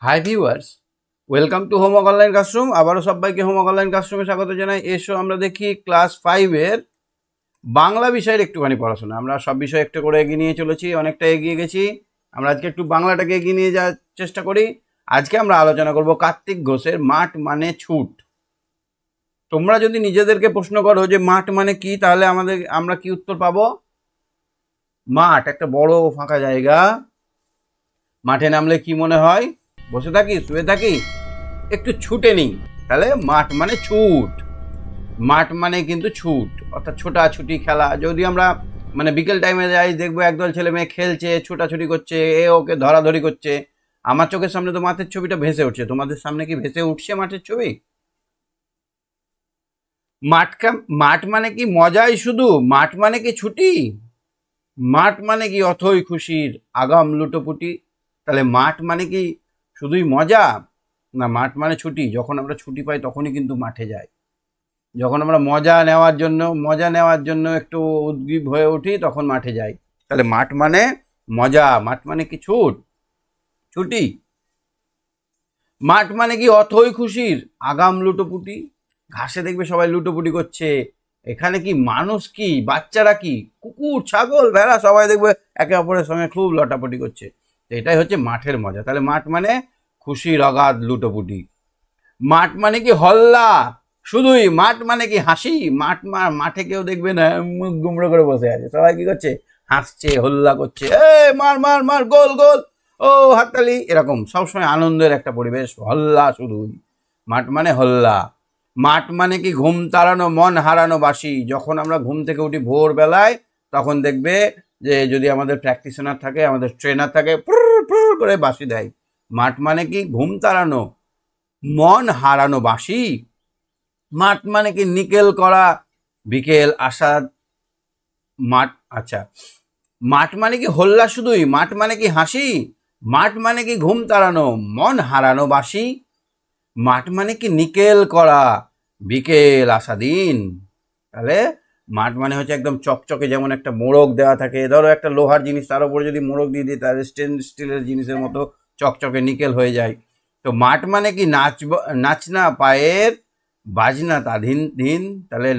Hi viewers, welcome to homework online classroom. আবারও সবাইকে homework online ক্লাসরুমে স্বাগত জানাই। এসো আমরা দেখি ক্লাস 5-এর বাংলা বিষয়ের একটুখানি পড়াশোনা। আমরা সব বিষয় একটু করে এগিয়ে নিয়ে চলেছি, অনেকটা এগিয়ে গেছি। আমরা আজকে একটু বাংলাটাকে এগিয়ে নিয়ে যাওয়ার চেষ্টা করি। আজকে আমরা আলোচনা করব কার্তিক ঘোষের মাঠ মানে ছুট। তোমরা যদি নিজেদেরকে প্রশ্ন করো যে মাঠ মানে কি, তাহলে আমরা কি উত্তর পাবো? মাঠ একটা বড় ফাঁকা জায়গা। মাঠে নামলে কি মনে হয়? বসে থাকি, শুয়ে থাকি, একটু ছুটে নিই, তাহলে মাঠ মানে ছুট। মাঠ মানে কিন্তু ছুট, অর্থাৎ ছোটাছুটি খেলা। যদি আমরা বিকেল টাইমে যাই, দেখবো একদল ছেলে মেয়ে খেলছে, ছোটাছুটি করছে, এ ওকে ধরাধরি করছে। আমার চোখের সামনে তো মাঠের ছবিটা ভেসে উঠছে। তোমাদের সামনে কি ভেসে উঠছে মাঠের ছবি? মাঠ মানে কি মজাই শুধু? মাঠ মানে কি ছুটি? মাঠ মানে কি অথই খুশির আগাম লুটোপুটি? তাহলে মাঠ মানে কি শুধুই মজা? না, মাঠ মানে ছুটি। যখন আমরা ছুটি পাই তখনই কিন্তু মাঠে যাই। যখন আমরা মজা নেওয়ার জন্য একটু উদ্গ্রীব হয়ে উঠি, তখন মাঠে যাই। তাহলে মাঠ মানে মজা, মাঠ মানে কি ছুটি। মাঠ মানে কি অথই খুশির আগাম লুটোপুটি? ঘাসে দেখবে সবাই লুটোপুটি করছে। এখানে কি মানুষ কি, বাচ্চারা কি, কুকুর, ছাগল, ভেড়া সবাই দেখবে একে অপরের সঙ্গে খুব লটাপটি করছে। এটাই হচ্ছে মাঠের মজা। তাহলে মাঠ মানে খুশির অগাধ লুটোপুটি। মাঠ মানে কি হল্লা শুধুই? মাঠ মানে কি হাসি? মাঠে কেউ দেখবে না মুখ গুমড়ো করে বসে আছে, সবাই কি করছে? হাসছে, হল্লা করছে, এ মার মার মার, গোল গোল, ও হাততালি, এরকম সবসময় আনন্দের একটা পরিবেশ। হল্লা শুধুই, মাঠ মানে হল্লা। মাঠ মানে কি ঘুম তাড়ানো, মন হারানো বাসি। যখন আমরা ঘুম থেকে উঠি ভোরবেলায়, তখন দেখবে যে যদি আমাদের প্র্যাকটিশনার থাকে, আমাদের ট্রেনার থাকে, পুর করে বাসি দেয়। মাঠ মানে কি ঘুম তাড়ানো, মন হারানো বাসি। মাঠ মানে কি নিকেল করা বিকেল আসাদ মাঠ। আচ্ছা, মাঠ মানে কি হল্লা শুধুই? মাঠ মানে কি হাসি? মাঠ মানে কি ঘুম তাড়ানো, মন হারানো বাসি? মাঠ মানে কি নিকেল করা বিকেল আসা দিন? তাহলে মাঠ মানে হচ্ছে একদম চকচকে, যেমন একটা মোড়ক দেওয়া থাকে, ধরো একটা লোহার জিনিস, তার উপরে যদি মোড়ক দিয়ে দিই, তাহলে স্টিলের জিনিসের মতো চকচকে নিকেল হয়ে যায়। তো মাঠ মানে কি নাচনা পায়ের বাজনা তাধিন দিন। তাহলে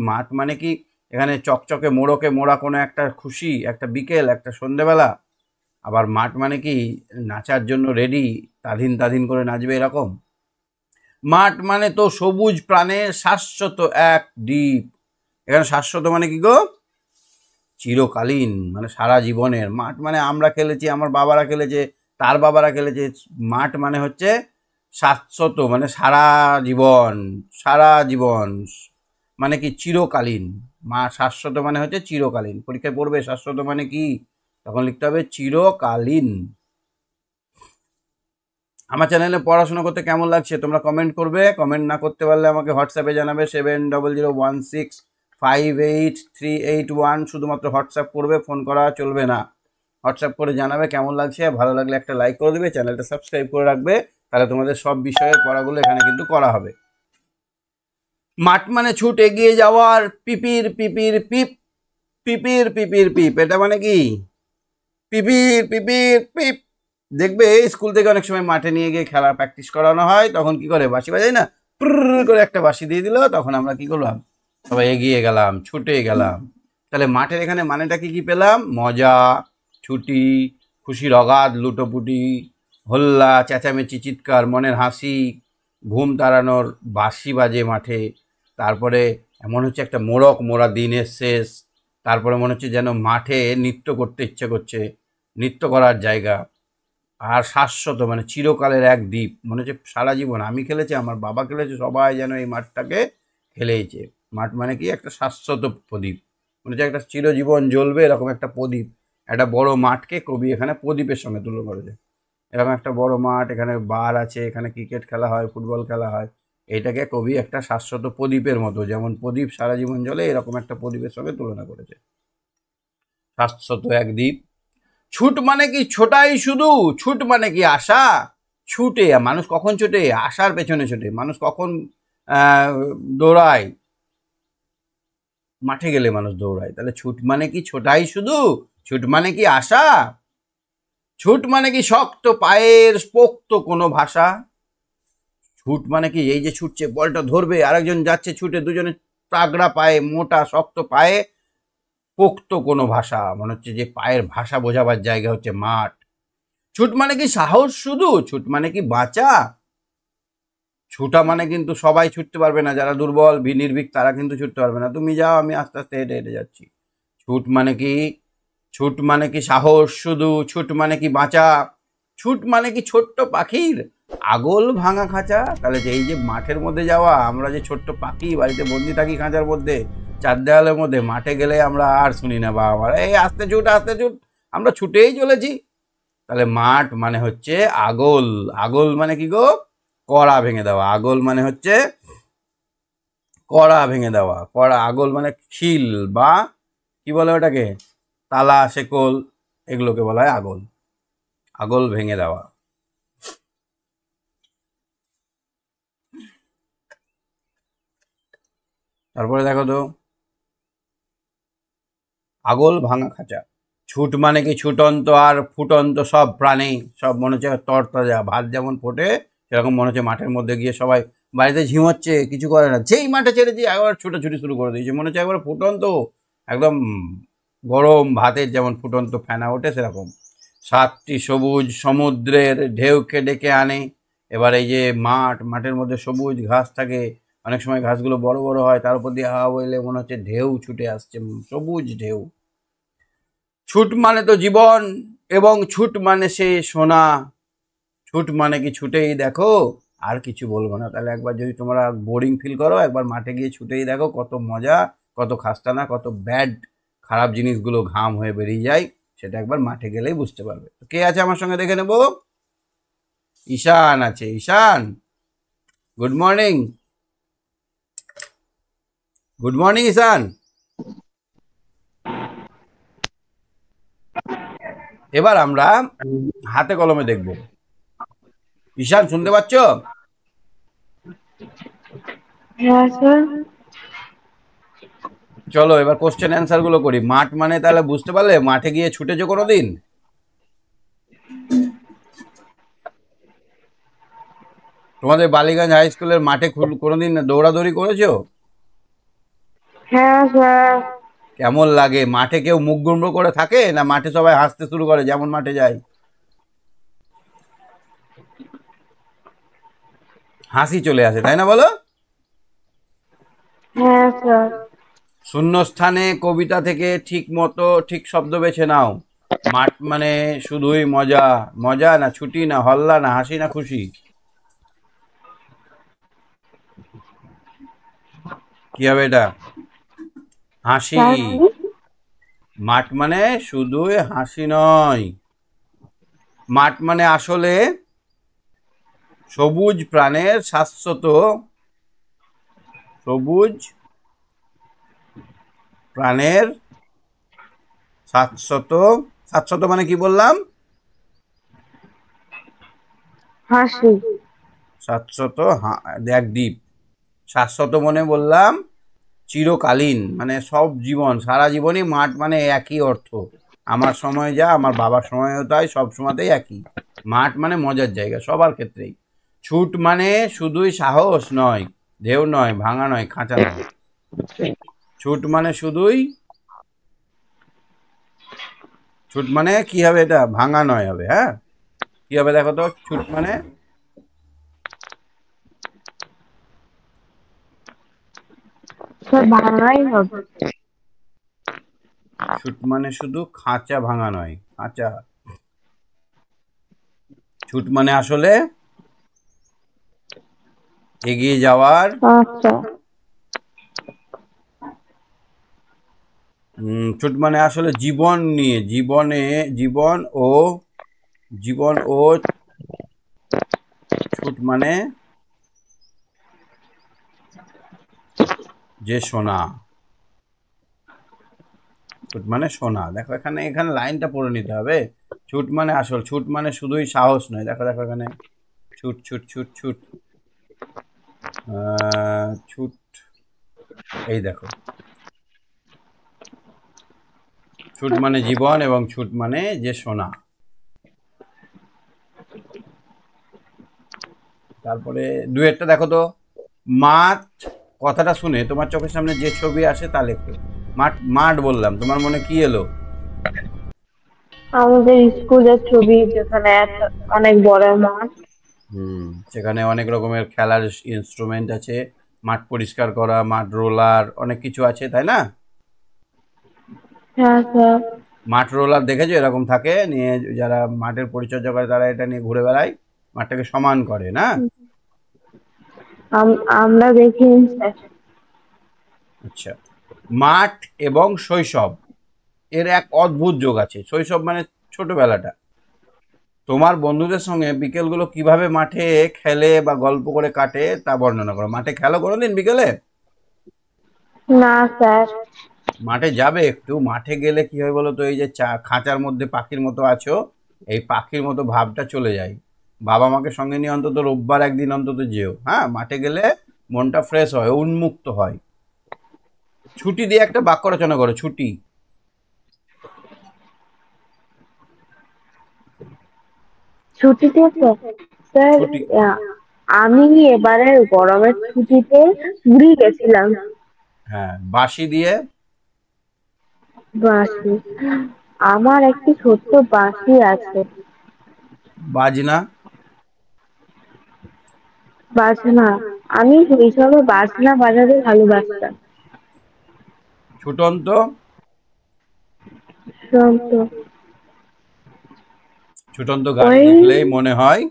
মাঠ মানে কি এখানে চকচকে মোড়কে মোড়া কোনো একটা খুশি, একটা বিকেল, একটা সন্ধেবেলা। আবার মাঠ মানে কি নাচার জন্য রেডি, তাধিন তাধিন করে নাচবে, এরকম। মাঠ মানে তো সবুজ প্রাণের শাশ্বত এক দ্বীপ। এখানে শাশ্বত মানে কি গো? চিরকালীন, মানে সারা জীবনের। মাঠ মানে আমরা খেলেছি, আমার বাবারা খেলেছে, তার বাবারা খেলেছে। মাঠ মানে হচ্ছে শাশ্বত, মানে সারা জীবন, সারা জীবন মানে কি চিরকালীন। শাশ্বত মানে হচ্ছে চিরকালীন। পরীক্ষায় পড়বে শাশ্বত মানে কি, তখন লিখতে হবে চিরকালীন। আমার চ্যানেলে পড়াশোনা করতে কেমন লাগছে তোমরা কমেন্ট করবে। কমেন্ট না করতে পারলে আমাকে হোয়াটসঅ্যাপে জানাবে 7001658381। শুধুমাত্র হোয়াটসঅ্যাপ করবে, ফোন করা চলবে না। হোয়াটসঅ্যাপ করে জানাবে কেমন লাগছে। ভালো লাগলে একটা লাইক করে দেবে, চ্যানেলটা সাবস্ক্রাইব করে রাখবে, তাহলে তোমাদের সব বিষয়ের পড়াগুলো এখানে কিন্তু করা হবে। মাঠ মানে ছুট, এগিয়ে যাওয়ার, পিপির পিপির পিপ, পিপির পিপির পিপ। এটা মানে কি? পিপির পিপির পিপ। দেখবে স্কুল থেকে অনেক সময় মাঠে নিয়ে গিয়ে খেলা প্র্যাকটিস করানো হয়, তখন কি করে? বাঁশি বাজাই না, পুর করে একটা বাঁশি দিয়ে দিল, তখন আমরা কি করলাম? সবাই এগিয়ে গেলাম, ছুটে গেলাম। তাহলে মাঠের এখানে মানেটা কি পেলাম? মজা, ছুটি, খুশির অগাধ লুটোপুটি, হল্লা, চেঁচামেচি, চিৎকার, মনের হাসি, ঘুম তাড়ানোর বাঁশি বাজে মাঠে। তারপরে এমন হচ্ছে একটা মোড়া দিনের শেষ। তারপরে মনে হচ্ছে যেন মাঠে নৃত্য করতে ইচ্ছে করছে, নৃত্য করার জায়গা। আর শাশ্বত মানে চিরকালের এক দ্বীপ, মনে হচ্ছে সারা জীবন আমি খেলেছি, আমার বাবা খেলেছে, সবাই যেন এই মাঠটাকে খেলেইছে। মাঠ মানে কি একটা শাশ্বত প্রদীপ, মনে হচ্ছে একটা চিরজীবন জ্বলবে এরকম একটা প্রদীপ। একটা বড় মাঠকে কবি এখানে প্রদীপের সঙ্গে তুলনা করেছে। এরকম একটা বড় মাঠ, এখানে বার আছে, এখানে ক্রিকেট খেলা হয়, ফুটবল খেলা হয়। এইটাকে কবি একটা শাশ্বত প্রদীপের মতো, যেমন প্রদীপ সারা জীবন জ্বলে, এরকম একটা প্রদীপের সঙ্গে তুলনা করেছে। শাশ্বত এক দ্বীপ। ছুট মানে কি ছোটাই শুধু? ছুট মানে কি আশা? ছুটে মানুষ কখন ছোটে? আশার পেছনে ছোটে। মানুষ কখন দৌড়ায়? মাঠে গেলে মানুষ দৌড়ায়। তাহলে ছুট মানে কি ছোটাই শুধু? ছুট মানে কি আশা? ছুট মানে কি শক্ত পায়ের পোক্ত কোনো ভাষা। ছুট মানে কি এই যে ছুটছে, বলটা ধরবে, আরেকজন যাচ্ছে ছুটে, দুজনে তাগড়া পায়ে, মোটা শক্ত পায়ে, পোক্ত কোনো ভাষা, মনে হচ্ছে যে পায়ের ভাষা বোঝাবার জায়গা হচ্ছে মাঠ। ছুট মানে কি সাহস শুধু, ছুট মানে কি বাঁচা। ছুটা মানে কিন্তু সবাই ছুটতে পারবে না, যারা দুর্বল নির্ভীক তারা কিন্তু ছুটতে পারবে না। তুমি যাও, আমি আস্তে আস্তে হেঁটে হেঁটে যাচ্ছি। ছুট মানে কি, ছুট মানে কি সাহস শুধু, ছুট মানে কি বাঁচা, ছুট মানে কি ছোট্ট পাখির আগল ভাঙা খাঁচা। তাহলে যে এই যে মাঠের মধ্যে যাওয়া, আমরা যে ছোট্ট পাখি বাড়িতে বন্দি থাকি খাঁচার মধ্যে, চার দেওয়ালের মধ্যে, মাঠে গেলে আমরা আর শুনি না বাবা মারা এই আস্তে ছুট আস্তে ছুট, আমরা ছুটেই চলেছি। তাহলে মাঠ মানে হচ্ছে আগল। আগল মানে কি গো, কড়া ভেঙে দেওয়া। আগল মানে হচ্ছে কড়া ভেঙে দেওয়া। কড়া, আগল মানে খিল বা কি বলে ওটাকে, তালা শেকল, এগুলোকে বলা হয় আগল। আগল ভেঙে দেওয়া। তারপরে দেখো তো, আগল ভাঙা খাঁচা। ছুট মানে কি ছুটন্ত আর ফুটন্ত সব প্রাণী, সব মনে হচ্ছে তরতাজা, ভাত যেমন ফোটে সেরকম মনে হচ্ছে মাঠের মধ্যে গিয়ে সবাই বাড়িতে ঝিমোচ্ছে, কিছু করে না, যেই মাঠে ছেড়েছি একবার ছুটোছুটি শুরু করে দিয়েছে, মনে হচ্ছে একবার ফুটন্ত, একদম গরম ভাতের যেমন ফুটন্ত ফেনা ওঠে সেরকম। সাতটি সবুজ সমুদ্রের ঢেউকে ডেকে আনে। এবার এই যে মাঠ, মাঠের মধ্যে সবুজ ঘাস থাকে, অনেক সময় ঘাসগুলো বড় বড় হয়, তার উপর দিয়ে হাওয়া বইলে মনে হচ্ছে ঢেউ ছুটে আসছে, সবুজ ঢেউ। ছুট মানে তো জীবন, এবং ছুট মানে সে সোনা। ছুট মানে কি ছুটেই দেখো, আর কিছু বলবো না। তাহলে একবার যদি তোমরা বোরিং ফিল করো, একবার মাঠে গিয়ে ছুটেই দেখো, কত মজা, কত খাস্তানা, কত ব্যাড খারাপ জিনিসগুলো ঘাম হয়ে বেরিয়ে যায়, সেটা একবার মাঠে গেলেই বুঝতে পারবে। কে আছে আমার সঙ্গে দেখে নেব। ঈশান আছে। ঈশান, গুড মর্নিং। গুড মর্নিং ঈশান। এবার আমরা হাতে কলমে দেখব। ঈশান শুনতে পাচ্ছ? হ্যাঁ স্যার। চলো এবার কোশ্চেন অ্যান্সার গুলো করি। মাঠ মানে তাহলে বুঝতে পারলে, মাঠে গিয়ে ছুটেছো কোনোদিন? তোমাদের বালিগঞ্জ হাই স্কুলের মাঠে কোনোদিন দৌড়াদৌড়ি করেছো? হ্যাঁ স্যার। কেমন লাগে? মাঠে কেউ মুখ গুমড়ো করে থাকে, না মাঠে সবাই হাসতে শুরু করে যেমন মাঠে যায়? হাসি চলে আসে, তাই না বলো? হ্যাঁ স্যার। শূন্যস্থানে কবিতা থেকে ঠিক মতো ঠিক শব্দ বেছে নাও। মাঠ মানে শুধুই মজা। মজা না ছুটি, না হল্লা, না হাসি, না খুশি? কি হবে এটা? হাসি। স্যার কি? মাঠ মানে শুধুই হাসি নয়, মাঠ মানে আসলে সবুজ প্রাণের শাশ্বত, সবুজ প্রাণের শাশ্বত। শাশ্বত মানে কি বললাম? হাসি। শাশ্বত, এক দ্বীপ। শাশ্বত মনে বললাম চিরকালীন, মানে সব জীবন, সারা জীবনই মাঠ মানে একই অর্থ। আমার সময় যা, আমার বাবার সময়ও তাই, সব সময়তেই একই। মাঠ মানে মজার জায়গা সবার ক্ষেত্রেই। ছুট মানে শুধুই সাহস নয়, ঢেউ নয়, ভাঙা নয়, খাঁচা নয়। ছুট মানে শুধুই, ছুট মানে কি হবে এটা? ভাঙা নয় হবে। হ্যাঁ, কি হবে দেখো তো, ছুট মানে, স্যার বাংলাই হবে। ছুট মানে শুধু খাঁচা ভাঙা নয়, খাঁচা। ছুট মানে আসলে এগিয়ে যাওয়ার, আচ্ছা। ছুট মানে আসলে জীবন নিয়ে, জীবনে, জীবন ও, জীবন ও, ছুট মানে যে সোনা। ছুট মানে সোনা। দেখো এখানে, এখানে লাইনটা পড়ে নিতে হবে। ছুট মানে আসল, ছুট মানে শুধুই সাহস নয়। দেখো দেখো এখানে, ছুট ছুট ছুট ছুট, ছুট, এই দেখো, ছুট মানে জীবন এবং ছুট মানে যে সোনা। তারপরে ডুয়েটটা দেখো তো। মাঠ কথাটা শুনে তোমার চোখের সামনে যে ছবি আসে তা লেখো। মাঠ মাঠ বললাম, তোমার মনে কি এলো? আমাদের স্কুলের ছবি, যেখানে অনেক বড় মাঠ। সেখানে অনেক রকমের খেলার ইনস্ট্রুমেন্ট আছে, মাঠ পরিষ্কার করা, মাঠ রোলার, অনেক কিছু আছে, তাই না? হ্যাঁ স্যার। মাঠ রোলার দেখেছো? এরকম থাকে, নিয়ে যারা মাঠের পরিচর্যা করে তারা এটা নিয়ে ঘুরে বেড়ায়, মাঠটাকে সমান করে না। আমরা দেখিনি স্যার। আচ্ছা, মাঠ এবং শৈশব এর এক অদ্ভুত যোগ আছে। শৈশব মানে ছোটবেলাটা। তোমার বন্ধুদের সঙ্গে বিকেলগুলো কিভাবে মাঠে খেলে বা গল্প করে কাটে তা বর্ণনা করো। মাঠে খেলো কোনোদিন বিকেলে? না স্যার। মাঠে যাবে একটু। মাঠে গেলে কি হয় বলো তো, এই যে খাঁচার মধ্যে পাখির মতো আছো, এই পাখির মতো ভাবটা চলে যায়। বাবা মাকে সঙ্গে নিয়ে অন্তত রোববার একদিন অন্তত যেও। হ্যাঁ, মাঠে গেলে মনটা ফ্রেশ হয়, উন্মুক্ত হয়। ছুটি দিয়ে একটা বাক্য রচনা করো। ছুটি। ছুটিতে স্যার? স্যার, ছুটি। আহ, আমি এবারে গরমের ছুটিতে পুরী গেছিলাম। হ্যাঁ, বাঁশি দিয়ে। বাঁশি। আমার একটি ছোট্ট বাঁশি আছে। বাজনা। বাজনা। আমি শৈশবে বাজনা বাজাতে ভালোবাসতাম। ছুটন্ত। শুনতো। ছুটন্ত গাড়ি ওই দেখলেই মনে হয়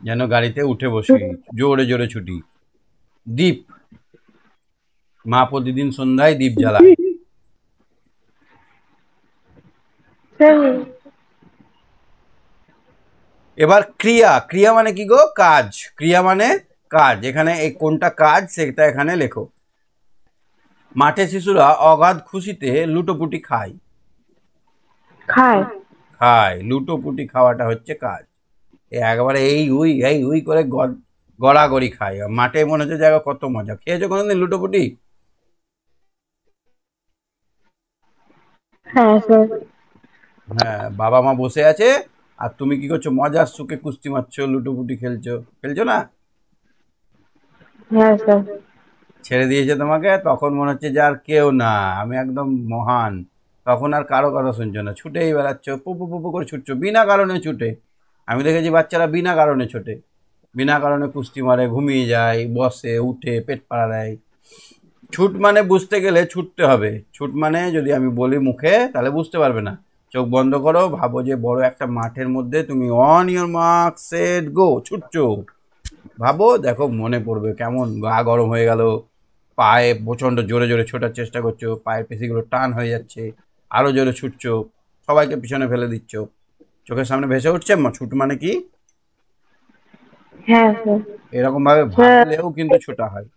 যেন গাড়িতে উঠে বসি, জোরে জোরে ছুটি। দ্বীপ। মা প্রতিদিন সন্ধ্যায় দ্বীপ জ্বালায়। স্যার, এবার ক্রিয়া। ক্রিয়া মানে কি গো? কাজ। ক্রিয়া মানে কাজ। এখানে এই কোনটা কাজ সেটা এখানে লেখো। মাঠে শিশুরা অগাধ খুশিতে লুটোপুটি খায়। খায়। খায়, লুটোপুটি খাওয়াটা হচ্ছে কাজ। একবারে এই উই করে গড়াগড়ি খায়। মাঠে মনে হচ্ছে জায়গা কত মজা। খেয়েছো কোনোদিন লুটোপুটি? হ্যাঁ স্যার। হ্যাঁ, বাবা মা বসে আছে আর তুমি কি করছো? মজার সুখে কুস্তি মারছো, লুটোপুটি খেলছো। খেলছো না? হ্যাঁ স্যার। ছেড়ে দিয়েছে তোমাকে, তখন মনে হচ্ছে যে আর কেউ না, আমি একদম মহান। তখন আর কারো কথা শুনছো না, ছুটেই বেড়াচ্ছ, পুপু পুপু করে ছুটছো বিনা কারণে ছুটে। আমি দেখেছি বাচ্চারা বিনা কারণে ছোটে, বিনা কারণে কুস্তি মারে, ঘুমিয়ে যায়, বসে, উঠে, পেট পাড়া দেয়। ছুট মানে বুঝতে গেলে ছুটতে হবে। ছুট মানে যদি আমি বলি মুখে তাহলে বুঝতে পারবে না। চোখ বন্ধ করো, ভাবো যে বড় একটা মাঠের মধ্যে তুমি on your mark set go ছুটছো। ভাবো, দেখো মনে পড়বে, কেমন গা গরম হয়ে গেল, পায়ে প্রচণ্ড জোরে জোরে ছোটার চেষ্টা করছো, পায়ের পেশিগুলো টান হয়ে যাচ্ছে, আরও জোরে ছুটছো, সবাইকে পিছনে ফেলে দিচ্ছ। চোখের সামনে ভেসে উঠছে ছুট মানে কি। হ্যাঁ স্যার। এরকমভাবে স্যার, ভাবলেও কিন্তু ছোটা হয়।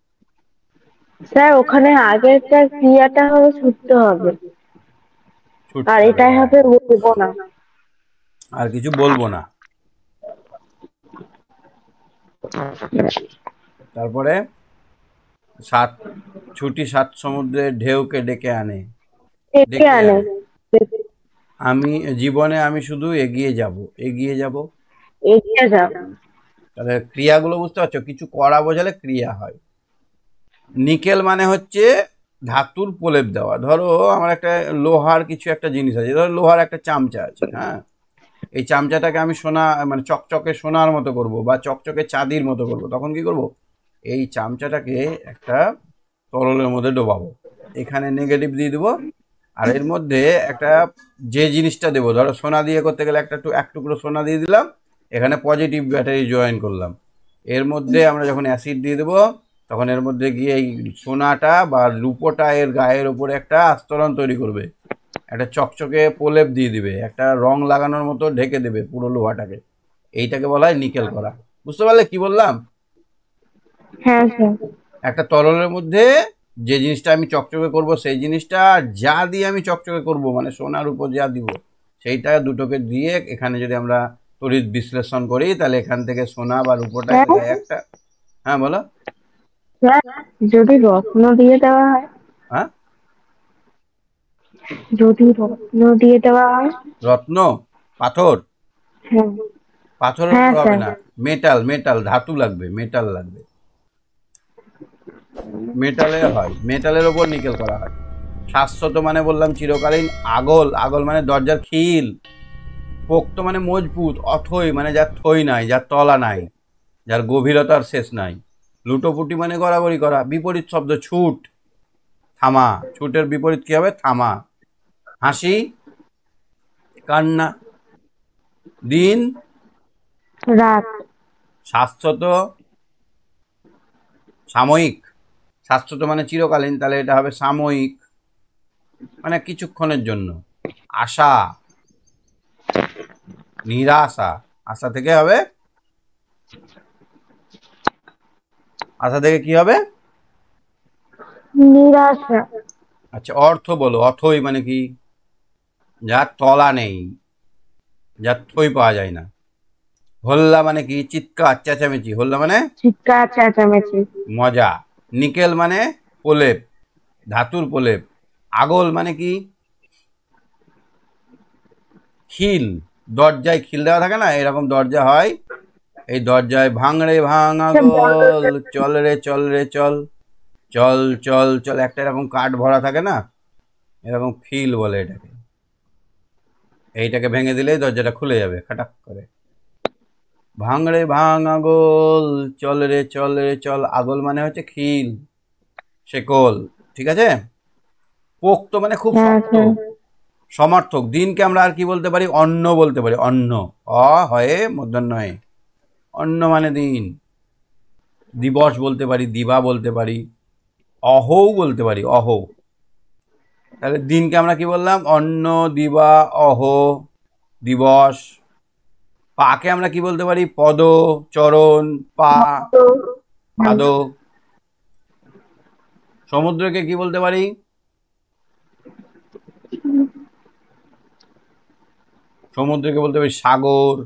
স্যার ওখানে আগেরটা ক্রিয়াটা হবে ছুটতে হবে, আর ছুটতে হবে, এটাই হ্যাঁ। হবে বলবো না। আর কিছু বলবো না। তারপরে সাত ছুটি সাত সমুদ্রের ঢেউকে ডেকে আনে। ডেকে ডেকে আনে। আনে। আমি জীবনে আমি শুধু এগিয়ে যাব, এগিয়ে যাব। এগিয়ে যাও। তাহলে ক্রিয়াগুলো বুঝতে পারছো? কিছু করা বোঝালে ক্রিয়া হয়। নিকেল মানে হচ্ছে ধাতুর প্রলেপ দেওয়া। ধরো আমার একটা লোহার কিছু একটা জিনিস আছে, ধরো লোহার একটা চামচা আছে, হ্যাঁ। এই চামচাটাকে আমি সোনা মানে চকচকে সোনার মতো করব বা চকচকে চাঁদির মতো করব, তখন কি করব? এই চামচাটাকে একটা তরলের মধ্যে ডোবাবো, এখানে নেগেটিভ দিয়ে দেবো, আর এর মধ্যে একটা যে জিনিসটা দেবো, ধরো সোনা দিয়ে করতে গেলে এক টুকরো সোনা দিয়ে দিলাম, এখানে পজিটিভ ব্যাটারি জয়েন করলাম। এর মধ্যে আমরা যখন অ্যাসিড দিয়ে দেবো, তখন এর মধ্যে গিয়ে এই সোনাটা বা রূপোটা এর গায়ের ওপরে একটা আস্তরণ তৈরি করবে, একটা চকচকে প্রলেপ দিয়ে দিবে, একটা রং লাগানোর মতো ঢেকে দেবে পুরো লোহাটাকে। এইটাকে বলা হয় নিকেল করা। বুঝতে পারলে কি বললাম? হ্যাঁ স্যার। একটা তরলের মধ্যে যে জিনিসটা আমি চকচকে করব সেই জিনিসটা, যা দিয়ে আমি চকচকে করব মানে সোনার উপর যা দিব সেইটা দুটোকে দিয়ে এখানে যদি আমরা তড়িৎ বিশ্লেষণ করি তাহলে এখান থেকে সোনা বা রূপোটা স্যার, এর গায়ে একটা। হ্যাঁ বলো। স্যার, যদি রত্ন দিয়ে দেওয়া হয়? হ্যাঁ, যদি রত্ন দিয়ে দেওয়া হয়? রত্ন, পাথর। হ্যাঁ। পাথরের হ্যাঁ উপর হবে স্যার। না, মেটাল, মেটাল ধাতু লাগবে, মেটাল লাগবে, মেটালে হয়, মেটালের ওপর নিকেল করা হয়। শাশ্বত মানে বললাম চিরকালীন। আগল, আগল মানে দরজার খিল। পোক্ত মানে মজবুত। অথই মানে যার থই নাই, যার তলা নাই, যার গভীরতার শেষ নাই। লুটোপুটি মানে গড়াগড়ি করা। বিপরীত শব্দ ছুট, থামা। ছুটের বিপরীত কি হবে? থামা। হাসি, কান্না। দিন, রাত। শাশ্বত, সাময়িক। শাশ্বত মানে চিরকালীন, তাহলে এটা হবে সাময়িক, মানে কিছুক্ষণের জন্য। আশা, নিরাশা। আশা থেকে হবে, আশা থেকে কি হবে? নিরাশা। আচ্ছা, অর্থ বলো। অথই মানে কি? যার তলা নেই, যার থই পাওয়া যায় না। হল্লা মানে কি? চিৎকার, চেঁচামেচি। হল্লা মানে চিৎকার চেঁচামেচি। মজা। নিকেল মানে প্রলেপ, ধাতুর প্রলেপ। আগল মানে কি? খিল। দরজায় খিল দেওয়া থাকে না, এরকম দরজা হয়। এই দরজায় ভাঙড়ে ভাঙ স্যার আগল, চল রে চল রে চল, চল চল চল, একটা এরকম কাঠ ভরা থাকে না, এরকম খিল বলে এটাকে। এইটাকে ভেঙে দিলেই দরজাটা খুলে যাবে খাটাক করে। ভাঙড়ে ভাঙ আগল, চল রে চল রে চল। আগল মানে হচ্ছে খিল, শেকল। ঠিক আছে। পোক্ত মানে খুব হ্যাঁ শক্ত। স্যার। সমার্থক। দিনকে আমরা আর কি বলতে পারি? অন্ন বলতে পারি। অন্ন, অ হয়ে মূর্ধন্যয়ে, অন্ন মানে দিন। দিবস বলতে পারি, দিবা বলতে পারি, অহৌ বলতে পারি, অহ। তাহলে দিনকে আমরা কি বললাম? অন্ন, দিবা, অহ, দিবস। পাকে আমরা কি বলতে পারি? পদ, চরণ, পা, পাদ। সমুদ্রকে কি বলতে পারি? সমুদ্রকে বলতে পারি সাগর,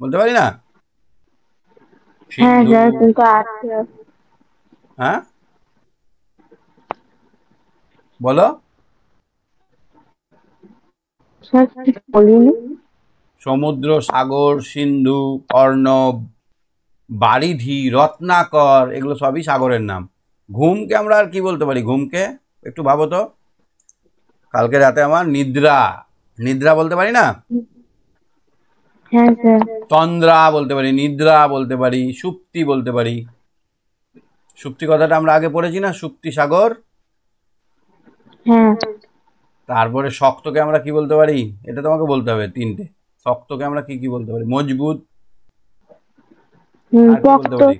বলতে পারি না? হ্যাঁ সিন্ধু। স্যার, কিন্তু আছে। হ্যাঁ, বলো। স্যার ঠিক বলিনি। সমুদ্র, সাগর, সিন্ধু, অর্ণব, বারিধি, রত্নাকর, এগুলো সবই সাগরের নাম। ঘুমকে আমরা আর কি বলতে পারি? ঘুমকে একটু ভাবো তো। কালকে রাতে আমার নিদ্রা, নিদ্রা বলতে পারি না? হ্যাঁ স্যার। তন্দ্রা বলতে পারি, নিদ্রা বলতে পারি, সুপ্তি বলতে পারি। সুপ্তি কথাটা আমরা আগে পড়েছি না, সুপ্তি সাগর। হ্যাঁ। তারপরে শক্তকে আমরা কি বলতে পারি? এটা তোমাকে বলতে হবে তিনটে। শক্তকে আমরা কি কি বলতে পারি? মজবুত। আর কি বলতে পক্ত। পারি?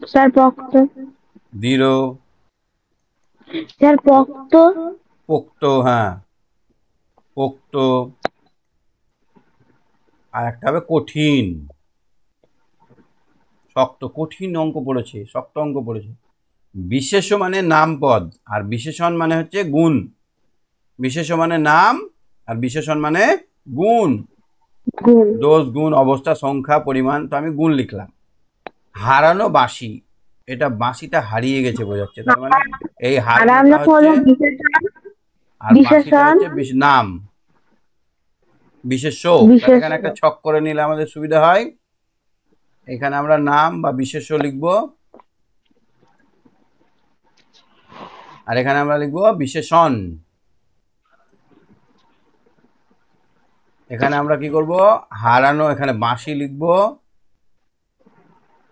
স্যার পক্ত। দৃঢ়। স্যার পক্ত। পোক্ত, হ্যাঁ, পোক্ত। আর একটা হবে কঠিন। শক্ত, কঠিন অঙ্ক পড়েছে, শক্ত অঙ্ক পড়েছে। বিশেষ্য মানে নামপদ, আর বিশেষণ মানে হচ্ছে গুণ। বিশেষ্য মানে নাম, আর বিশেষণ মানে গুণ। গুণ। দোষ, গুণ, অবস্থা, সংখ্যা, পরিমাণ। তো আমি গুণ লিখলাম। হারানো বাঁশি, এটা বাঁশিটা হারিয়ে গেছে বোঝাচ্ছে, তার মানে এই হারানোটা হারানো হচ্ছে, হলো বিশেষণ। আর বাঁশিটা বিশেষণ। হচ্ছে নাম, বিশেষ্য। তাহলে এখানে বিশেষ্য। একটা ছক করে নিলে আমাদের সুবিধা হয়। এখানে আমরা নাম বা বিশেষ্য লিখব, আর এখানে আমরা লিখব বিশেষণ। এখানে আমরা কি করব? হারানো, এখানে বাঁশি লিখব,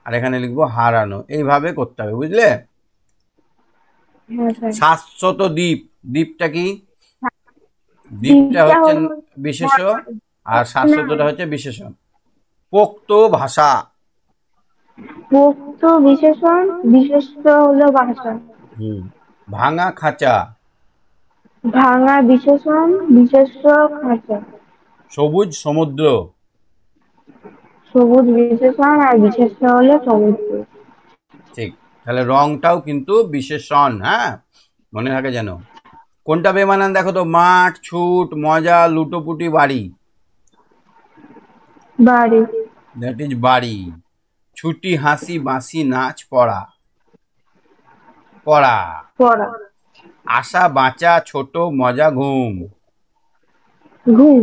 আর এখানে লিখব হারানো। এইভাবে করতে হবে, বুঝলে? হ্যাঁ স্যার। শাশ্বত দ্বীপ, দ্বীপটা কি? দ্বীপটা দ্বীপটা হচ্ছে হলো বিশেষ্য, আর নাম। শাশ্বতটা হচ্ছে বিশেষণ। পোক্ত ভাষা। পোক্ত বিশেষণ, বিশেষ্য হলো ভাষা। হুম। ভাঙা খাঁচা। ভাঙা বিশেষণ, বিশেষ্য খাঁচা। সবুজ সমুদ্র। সবুজ বিশেষণ আর বিশেষ্য হলো সমুদ্র। ঠিক। তাহলে রংটাও কিন্তু বিশেষণ, হ্যাঁ, মনে থাকে যেন। কোনটা বেমানান দেখো তো? মাঠ, ছুট, মজা, লুটোপুটি, বাড়ি। বাড়ি। দ্যাট ইজ বাড়ি। ছুটি, হাসি, বাঁশি, নাচ, পড়া, পড়া। পড়া। আশা, বাঁচা, ছোট, মজা, ঘুম। ঘুম।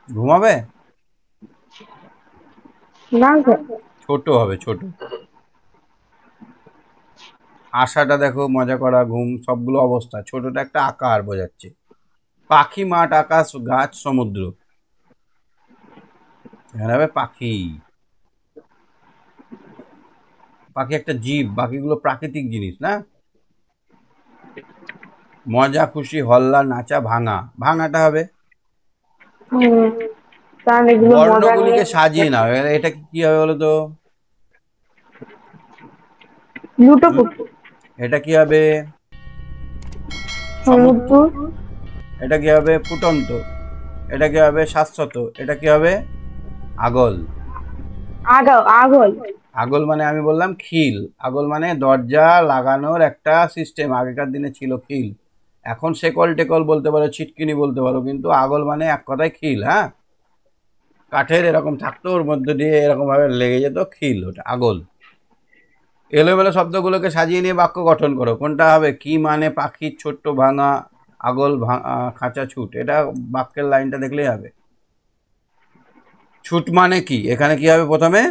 ঘুমাবে? না স্যার। ছোট হবে, ছোট। আশাটা দেখো, মজা করা, ঘুম, সবগুলো অবস্থা। ছোটটা একটা আকার বোঝাচ্ছে। পাখি, মাঠ, আকাশ, গাছ, সমুদ্র। এখানে হবে পাখি। পাখি একটা জীব, বাকিগুলো প্রাকৃতিক জিনিস না। মজা, খুশি, হল্লা, নাচা, ভাঙা। ভাঙাটা হবে। হুম, কারণ এগুলো মজা নিয়ে বর্ণগুলিকে সাজিয়ে নাও। এটা কি হবে বলো তো? লুটোপুটি। এটা কি হবে? সমুদ্র। সমুদ্র। এটা কি হবে? ফুটন্ত। এটা কি হবে? শাশ্বত। এটা কি হবে? আগল। আগল। আগল মানে আমি বললাম খিল। আগল মানে দরজা লাগানোর একটা সিস্টেম। আগেকার দিনে ছিল খিল। এখন শেকল টেকল বলতে পারো, ছিটকিনি বলতে পারো, কিন্তু আগল মানে এক কথায় খিল। হ্যাঁ, কাঠের এরকম থাকতো, ওর মধ্যে দিয়ে এরকম ভাবে লেগে যেত, খিল, ওটা আগল। এলোমেলো শব্দগুলোকে সাজিয়ে নিয়ে বাক্য গঠন করো। কোনটা হবে? কি মানে পাখির ছোট্ট ভাঙা, আগল খাঁচা ছুট। এটা বাক্যের লাইনটা দেখলেই হবে। ছুট মানে কি? এখানে কি হবে প্রথমে?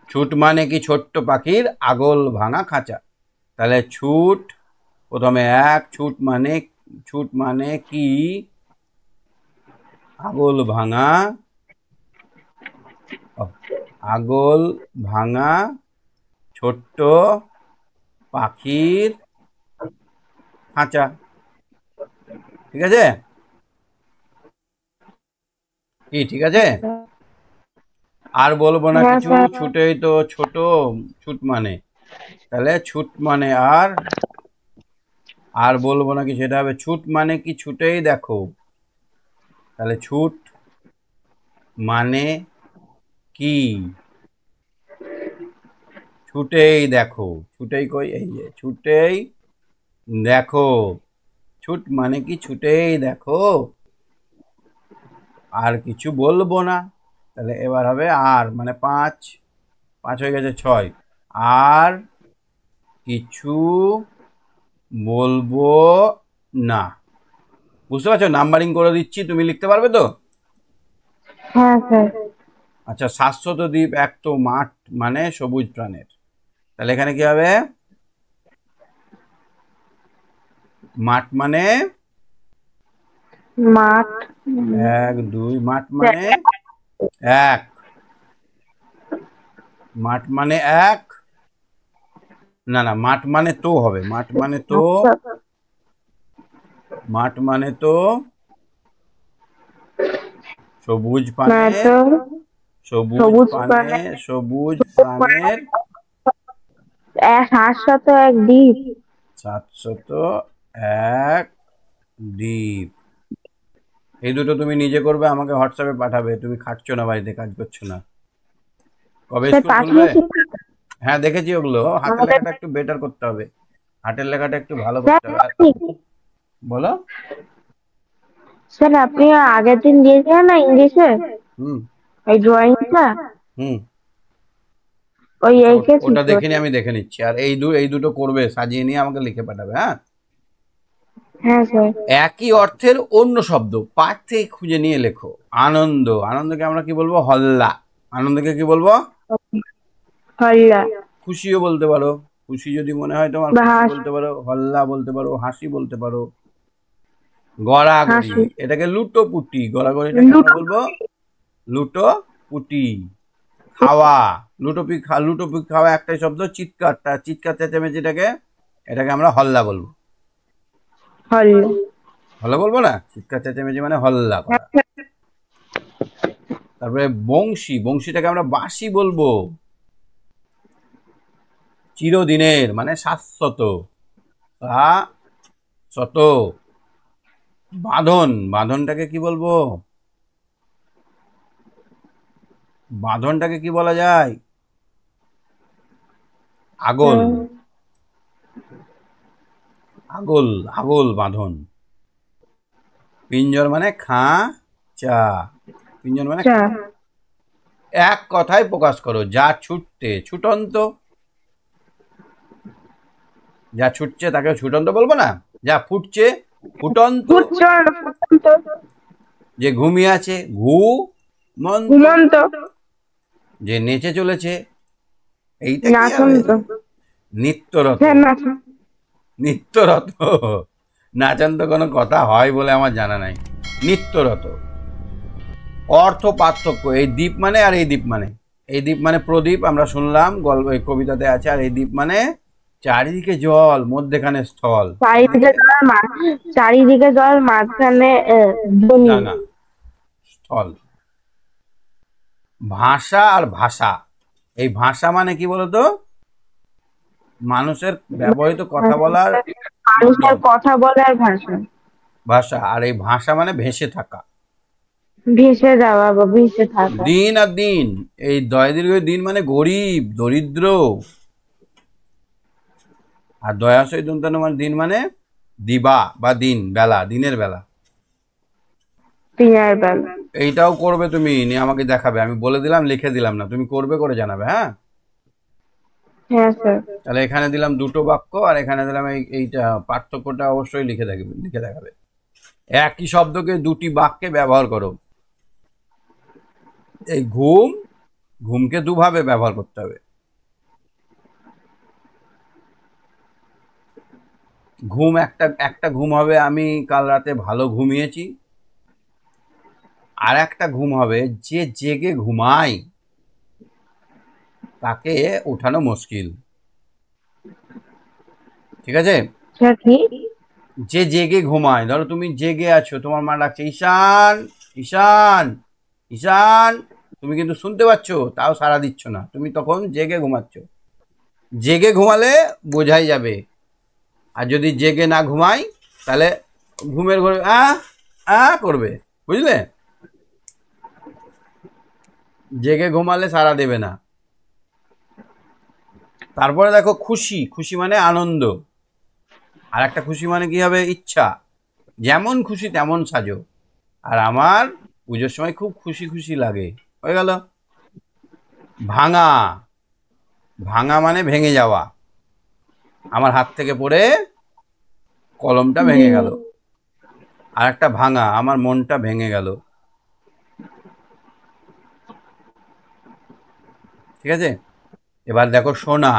ছুট মানে কি? ছোট্ট পাখির আগল ভাঙা খাঁচা। তাহলে ছুট প্রথমে এক। ছুট মানে কি? আগল ভাঙা, আগল ভাঙা ছোট্ট পাখির খাঁচা। ঠিক আছে? কি ঠিক আছে? আর বলবো না হ্যাঁ কিছু। স্যার। ছুটেই তো ছোট। ছুট মানে, তাহলে ছুট মানে আর বলবো না কি, সেটা হবে ছুট মানে কি? ছুটেই দেখো। তাহলে ছুট মানে কি? ছুটেই দেখো। ছুটেই কই? এই যে ছুটেই দেখো। ছুট মানে কি? ছুটেই দেখো। আর কিছু বলবো না। তাহলে এবার হবে আর, মানে পাঁচ। পাঁচ হয়ে গেছে ছয়। আর কিছু বলবো না। বুঝতে পারছো? নাম্বারিং করে দিচ্ছি, তুমি লিখতে পারবে তো? হ্যাঁ স্যার। আচ্ছা, শাশ্বত দ্বীপ, এক তো মাঠ মানে সবুজ প্রাণের। তাহলে এখানে কি হবে? মাঠ মানে মাঠ। এক, দুই। মাঠ মানে এক। মাঠ মানে এক। না না, মাঠ মানে তো হবে। মাঠ মানে তো। মাঠ মানে তো সবুজ পানের। সবুজ সবুজ পানে, প্রাণী। সবুজ প্রাণের। শাশ্বত এক দ্বীপ। শাশ্বত এক দ্বীপ। এই দুটো তুমি নিজে করবে, আমাকে হোয়াটসঅ্যাপে পাঠাবে। তুমি খাটছো না, বাড়িতে কাজ করছো না। কবে স্যার স্কুল খুলবে? পাঠিয়েছি। হ্যাঁ, দেখেছি ওগুলো। হাতের আমাদের লেখাটা একটু বেটার করতে হবে। হাতের লেখাটা একটু ভালো স্যার করতে হবে। আর বলো। স্যার আপনি আগের দিন দিয়েছিলেন না ইংলিশে হুম এই ড্রয়িংটা, হুম। ওই আচ্ছা, এঁকেছি ওটা তো। দেখে নিয়ে আমি দেখে নিচ্ছি। আর এই দুটো করবে, সাজিয়ে নিয়ে আমাকে লিখে পাঠাবে। হ্যাঁ। হ্যাঁ স্যার। একই অর্থের অন্য শব্দ পাঠ থেকে খুঁজে নিয়ে লেখো। আনন্দ। আনন্দকে আমরা কি বলবো? হল্লা। আনন্দকে কি বলবো? হল্লা। খুশিও বলতে পারো। খুশি যদি মনে হয় তোমার, বা খুশি বলতে পারো। হল্লা বলতে পারো। হাসি বলতে পারো। গড়াগড়ি, হাসি। এটাকে লুটোপুটি। গড়াগড়িটাকে আমরা লুটো। বলবো লুটোপুটি। খাওয়া। লুটোপি খাওয়া একটাই শব্দ। চিৎকারটা, চিৎকার চেঁচামেচিটাকে, এটাকে আমরা হল্লা বলবো। হল্লা। হল্লা বলবো না? চিৎকার চেঁচামেচি মানে হল্লা করা। তারপরে বংশী। বংশীটাকে আমরা বাঁশি বলবো। চিরদিনের মানে শাশ্বত। শাশ্বত। বাঁধন। বাঁধনটাকে কি বলবো? বাঁধনটাকে কি বলা যায়? আগল। আগল, আগল বাঁধন। পিঞ্জর মানে খাঁচা। পিঞ্জর মানে চা। খাঁচা। এক কথায় প্রকাশ করো। যা ছুটতে, ছুটন্ত। যা ছুটছে তাকে ছুটন্ত বলবো না? যা ফুটছে, ফুটন্ত। ফুটন্ত। যে ঘুমিয়ে আছে, ঘুমন্ত। ঘুমন্ত। যে নেচে চলেছে, এইটা কি নাচন হবে? তো। নিত্যরত। স্যার নাচন। নিত্যরত। নাচান তো কোনো কথা হয় বলে আমার জানা নাই। নিত্যরত। অর্থ পার্থক্য, এই দ্বীপ মানে আর এই দ্বীপ মানে, এই দ্বীপ মানে প্রদীপ আমরা শুনলাম গল্প এই কবিতাতে আছে, আর এই দ্বীপ মানে চারিদিকে জল মধ্যেখানে স্থল। চারিদিকে জল চারিদিকে জল মাঝখানে জমি। না না, স্থল। ভাষা আর ভাষা, এই ভাষা মানে কি বলতো? মানুষের ব্যবহৃত কথা বলার মানুষের মাধ্যম, কথা বলার ভাষা। ভাষা। আর এই ভাষা মানে ভেসে থাকা। ভেসে যাওয়া বা ভেসে থাকা। দিন আর দিন, এই দয় দীর্ঘ দিন মানে গরিব দরিদ্র, আর দয়াশয় দন্তান্ন মানে দিন মানে দিবা বা দিন, বেলা, দিনের বেলা। দিনের বেলা। এইটাও করবে তুমি, নিয়ে আমাকে দেখাবে, আমি বলে দিলাম লিখে দিলাম না, তুমি করবে করে জানাবে। হ্যাঁ, হ্যাঁ স্যার। তাহলে এখানে দিলাম দুটো বাক্য, আর এখানে দিলাম এইটা পার্থক্যটা অবশ্যই লিখে দেখাবে। একই শব্দকে দুটি বাক্যে ব্যবহার করো। এই ঘুম, ঘুমকে দুভাবে ব্যবহার করতে হবে। ঘুম একটা একটা ঘুম হবে আমি কাল রাতে ভালো ঘুমিয়েছি, আর একটা ঘুম হবে যে জেগে ঘুমায় তাকে উঠানো মুশকিল। ঠিক আছে? স্যার কি? যে জেগে ঘুমায়, ধরো তুমি জেগে আছো, তোমার মা ডাকছে ঈশান, ঈশান, ঈশান, তুমি কিন্তু শুনতে পাচ্ছ, তাও সাড়া দিচ্ছ না, তুমি তখন জেগে ঘুমাচ্ছ। জেগে ঘুমালে বোঝাই যাবে, আর যদি জেগে না ঘুমাই তাহলে ঘুমের ঘরে করবে, বুঝলে? জেগে ঘুমালে সাড়া দেবে না। তারপরে দেখো খুশি, খুশি মানে আনন্দ, আর একটা খুশি মানে কি হবে? ইচ্ছা। যেমন খুশি তেমন সাজো, আর আমার পুজোর সময় খুব খুশি খুশি লাগে। হয়ে গেল। ভাঙা, ভাঙা মানে ভেঙে যাওয়া, আমার হাত থেকে পড়ে কলমটা ভেঙে গেল। আর একটা ভাঙা, আমার মনটা ভেঙে গেল। ঠিক আছে? এবার দেখো সোনা,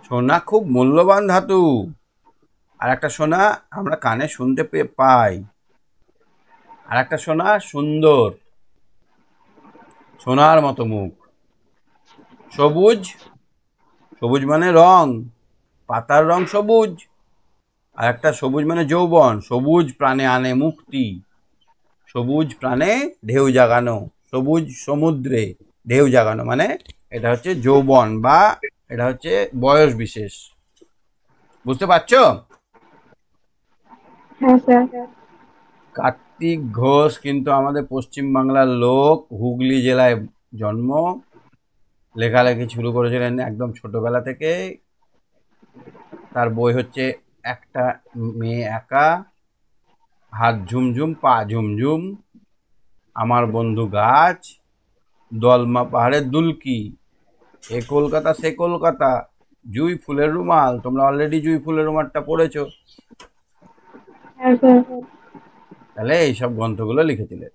সোনা খুব মূল্যবান ধাতু, আর একটা সোনা আমরা কানে শুনতে পাই, আর একটা সোনা সুন্দর, সোনার মতো মুখ। সবুজ, সবুজ মানে রং, পাতার রং সবুজ, আর একটা সবুজ মানে যৌবন, সবুজ প্রাণে আনে মুক্তি, সবুজ প্রাণে ঢেউ জাগানো, সবুজ সমুদ্রে ঢেউ জাগানো, মানে এটা হচ্ছে যৌবন বা এটা হচ্ছে বয়স বিশেষ। বুঝতে পারছো? হ্যাঁ স্যার। কার্তিক ঘোষ কিন্তু আমাদের পশ্চিম বাংলার লোক, হুগলি জেলায় জন্ম, লেখালেখি শুরু করেছিলেন একদম ছোটবেলা থেকে। তার বই হচ্ছে একটা মেয়ে একা, হাত ঝুমঝুম পা ঝুমঝুম, আমার বন্ধু গাছ, দলমা পাহাড়ের দুলকি, এ কলকাতা সে কলকাতা, জুঁই ফুলের রুমাল। তোমরা অলরেডি জুঁই ফুলের রুমালটা পড়েছো। হ্যাঁ স্যার। তাহলে এইসব গ্রন্থগুলো লিখেছিলেন।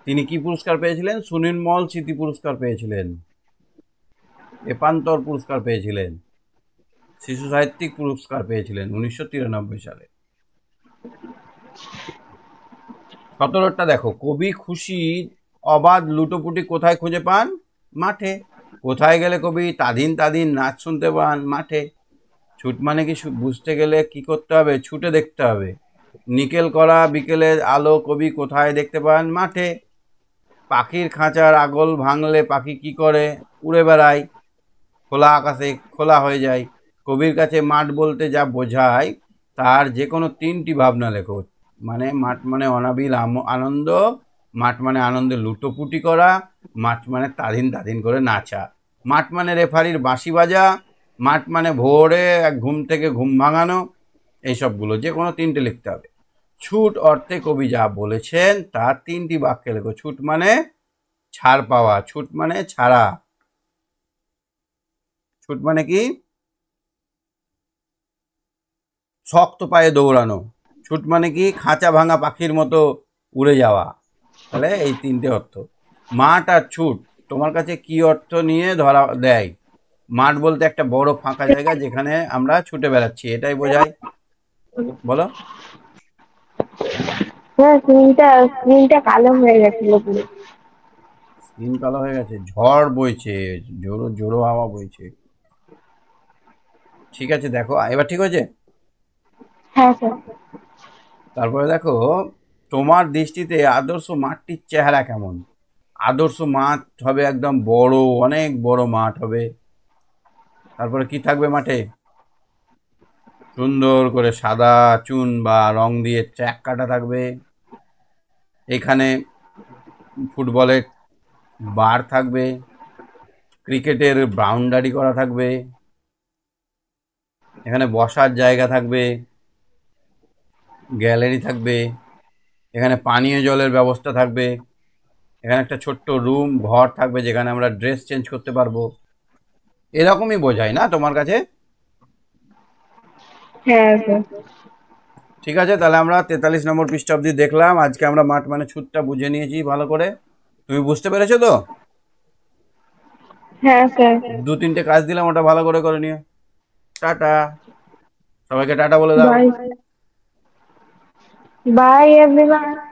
তিনি কি পুরস্কার পেয়েছিলেন? সুনির্মল স্মৃতি পুরস্কার পেয়েছিলেন, এপান্তর পুরস্কার পেয়েছিলেন, শিশু সাহিত্যিক পুরস্কার পেয়েছিলেন 1993 সালে। 17টা দেখো, কবি খুশির অবাধ লুটোপুটি কোথায় খুঁজে পান? মাঠে। কোথায় গেলে কবি তাদিন তাদিন নাচ শুনতে পান? মাঠে। ছুট মানে কি বুঝতে গেলে কি করতে হবে? ছুটে দেখতে হবে। নিকেল করা বিকেলের আলো কবি কোথায় দেখতে পান? মাঠে। পাখির খাঁচার আগল ভাঙলে পাখি কি করে? উড়ে বেড়ায়, খোলা আকাশে খোলা হয়ে যায়। কবির কাছে মাঠ বলতে যা বোঝায় তার যে কোনো তিনটি ভাবনা লেখো। মানে মাঠ মানে অনাবিল আনন্দ, মাঠ মানে আনন্দে লুটোপুটি করা, মাঠ মানে তাদিন তাদিন করে নাচা, মাঠ মানে রেফারির বাঁশি বাজা, মাঠ মানে ভোরে এক ঘুম থেকে ঘুম ভাঙানো। এইসবগুলো যে কোনো তিনটে লিখতে হবে। ছুট অর্থে কবি যা বলেছেন তার তিনটি বাক্যে লেখো। ছুট মানে ছাড় পাওয়া, ছুট মানে ছাড়া, ছুট মানে কি? শক্ত পায়ে দৌড়ানো। ছুট মানে কি? খাঁচা ভাঙা পাখির মতো উড়ে যাওয়া। তাহলে এই তিনটে অর্থ। মাঠ আর ছুট তোমার কাছে কি অর্থ নিয়ে ধরা দেয়? মাঠ বলতে একটা বড় ফাঁকা জায়গা যেখানে আমরা ছুটে বেড়াচ্ছি, এটাই বোঝায়। বলো। স্যার স্ক্রিনটা কালো হয়ে গেছিল পুরো। স্কিন কালো হয়ে গেছে, ঝড় বইছে, জোরো জোরো হাওয়া বইছে। ঠিক আছে, দেখো এবার ঠিক হয়েছে। হ্যাঁ স্যার। তারপরে দেখো, তোমার দৃষ্টিতে আদর্শ মাঠটির চেহারা কেমন? আদর্শ মাঠ হবে একদম বড়, অনেক বড় মাঠ হবে। তারপরে কি থাকবে মাঠে? সুন্দর করে সাদা চুন বা রং দিয়ে ট্র্যাক কাটা থাকবে। এখানে ফুটবলের বার থাকবে, ক্রিকেটের বাউন্ডারি করা থাকবে, এখানে বসার জায়গা থাকবে, গ্যালারি থাকবে, এখানে পানীয় জলের ব্যবস্থা থাকবে, এখানে একটা ছোট্ট রুম ঘর থাকবে যেখানে আমরা ড্রেস চেঞ্জ করতে পারবো। এরকমই বোঝায় না তোমার কাছে? হ্যাঁ স্যার। ঠিক আছে, তাহলে আমরা 43 নম্বর পৃষ্ঠা অবধি দেখলাম। আজকে আমরা মাঠ মানে ছুটটা বুঝে নিয়েছি ভালো করে। তুমি বুঝতে পেরেছো তো? হ্যাঁ স্যার। দু তিনটে কাজ দিলাম, ওটা ভালো করে করে নিও। টাটা। সবাইকে টাটা বলে দাও। বাই। By everyone.